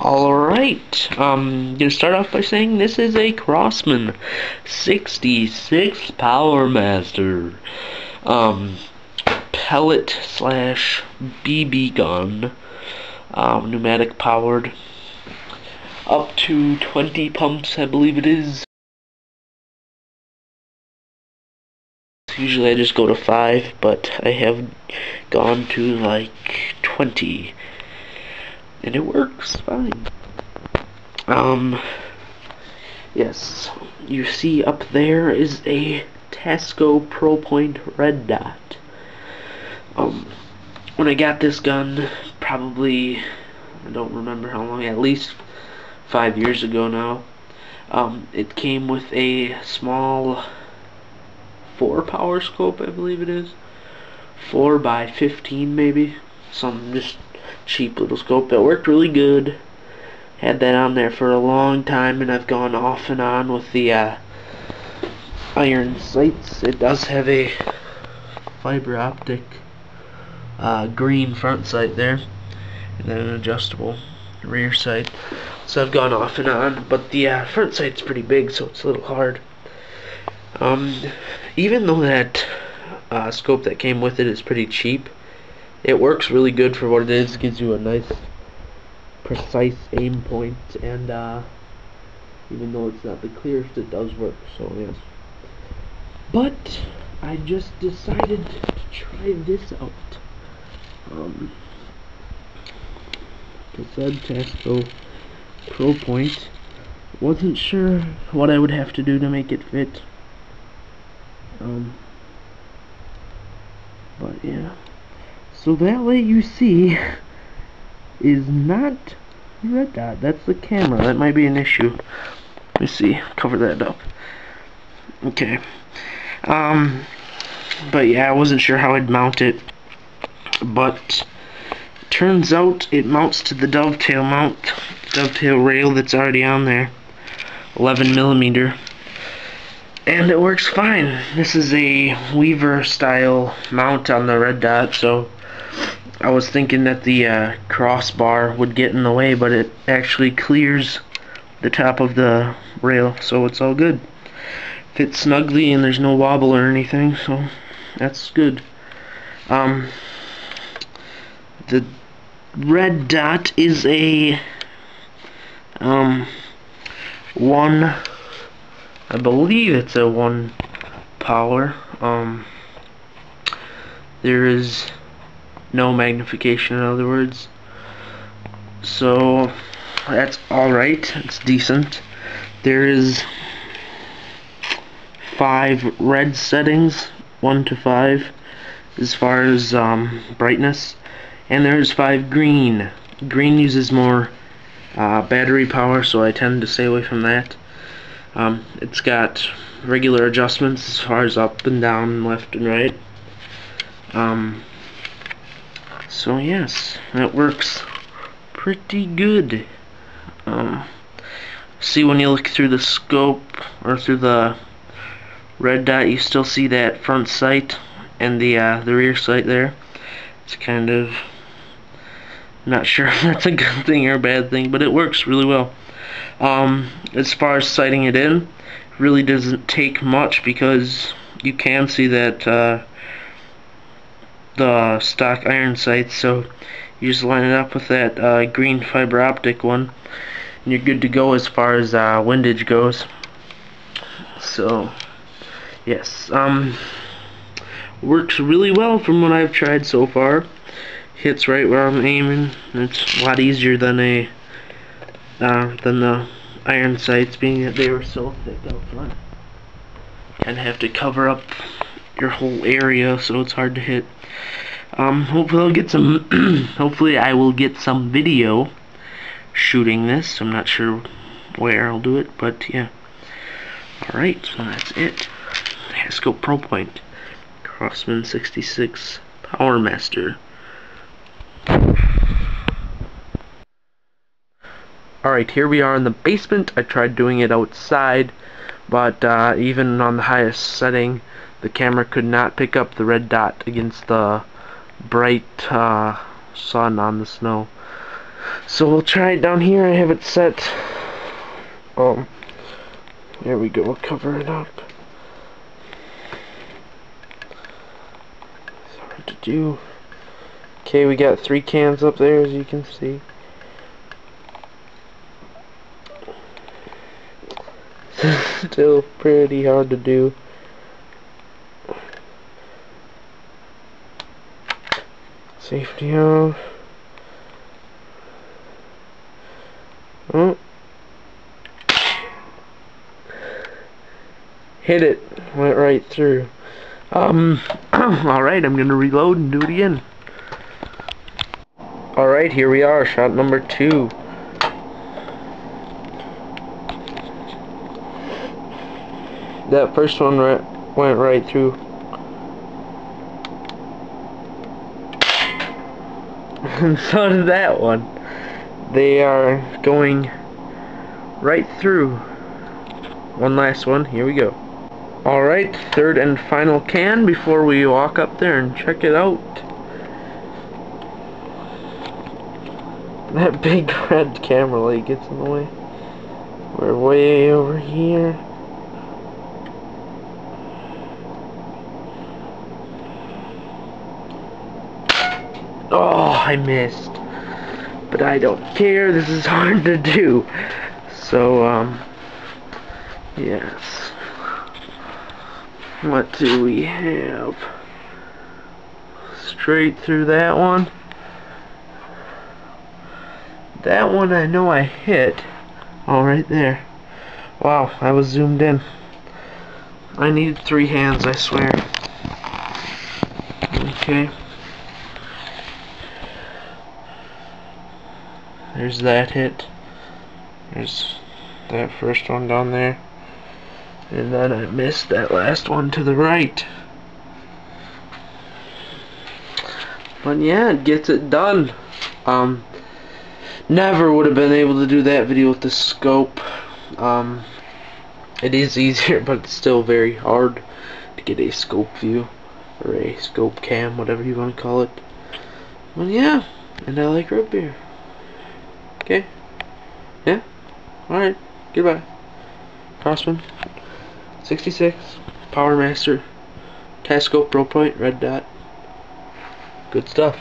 Alright, gonna start off by saying this is a Crossman 66 powermaster, pellet slash BB gun, pneumatic powered, up to 20 pumps I believe it is. Usually I just go to 5, but I have gone to like 20, and it works fine. Yes, you see up there is a Tasco Pro Point red dot. When I got this gun, probably, I don't remember how long, at least 5 years ago now, it came with a small 4 power scope, I believe it is. 4 by 15 maybe. Some just cheap little scope that worked really good. Had that on there for a long time, and I've gone off and on with the iron sights. It does have a fiber optic green front sight there, and then an adjustable rear sight. So I've gone off and on, but the front sight's pretty big, so it's a little hard. Even though that scope that came with it is pretty cheap, it works really good for what it is. It gives you a nice precise aim point, and even though it's not the clearest, it does work, so yes. But I just decided to try this out. Like I said, Tasco Pro Point. Wasn't sure what I would have to do to make it fit. But yeah. So that light you see is not the red dot. That's the camera. That might be an issue. Let me see. Cover that up. Okay. But yeah, I wasn't sure how I'd mount it. But turns out it mounts to the dovetail rail that's already on there. 11mm. And it works fine. This is a Weaver style mount on the red dot, so I was thinking that the crossbar would get in the way, but it actually clears the top of the rail, so it's all good. Fits snugly and there's no wobble or anything, so that's good. The red dot is a one, I believe it's a 1 power. There is no magnification, in other words, so that's alright. It's decent. There is 5 red settings, 1 to 5 as far as brightness, and there's 5 green. Green uses more battery power, so I tend to stay away from that. It's got regular adjustments as far as up and down, left and right. So yes, that works pretty good. See, when you look through the scope or through the red dot, you still see that front sight and the rear sight there. It's kind of, not sure if that's a good thing or a bad thing, but it works really well. As far as sighting it in, it really doesn't take much, because you can see that the stock iron sights, so you just line it up with that green fiber optic one, and you're good to go as far as windage goes. So yes, works really well from what I've tried so far. Hits right where I'm aiming. It's a lot easier than the iron sights, being that they were so thick out front. Kind of have to cover up your whole area, so it's hard to hit. Hopefully I'll get some hopefully I will get some video shooting this. I'm not sure where I'll do it, but yeah. Alright, so that's it. Tasco Pro Point Crossman 66 Powermaster. Alright, here we are in the basement. I tried doing it outside, but even on the highest setting, the camera could not pick up the red dot against the bright sun on the snow. So we'll try it down here. I have it set. There we go. We'll cover it up. It's hard to do. Okay, we got 3 cans up there, as you can see. Still pretty hard to do. Safety off. Oh. Hit it. Went right through. Alright, I'm gonna reload and do it again. Alright, here we are. Shot number 2. That first one went right through. And so did that one. They are going right through. One last one. Here we go. Alright, third and final can before we walk up there and check it out. That big red camera light gets in the way. We're way over here. Oh, I missed. But I don't care. This is hard to do. So, yes. What do we have? Straight through that one. That one I know I hit. Oh, right there. Wow, I was zoomed in. I needed 3 hands, I swear. Okay. There's that hit. There's that first one down there. And then I missed that last one to the right. But yeah, it gets it done. Never would have been able to do that video with the scope. It is easier, but it's still very hard to get a scope view. Or a scope cam, whatever you want to call it. But yeah, and I like root beer. Okay? Yeah? Alright, goodbye. Crossman 66, powermaster, tasco, pro point, red dot. Good stuff.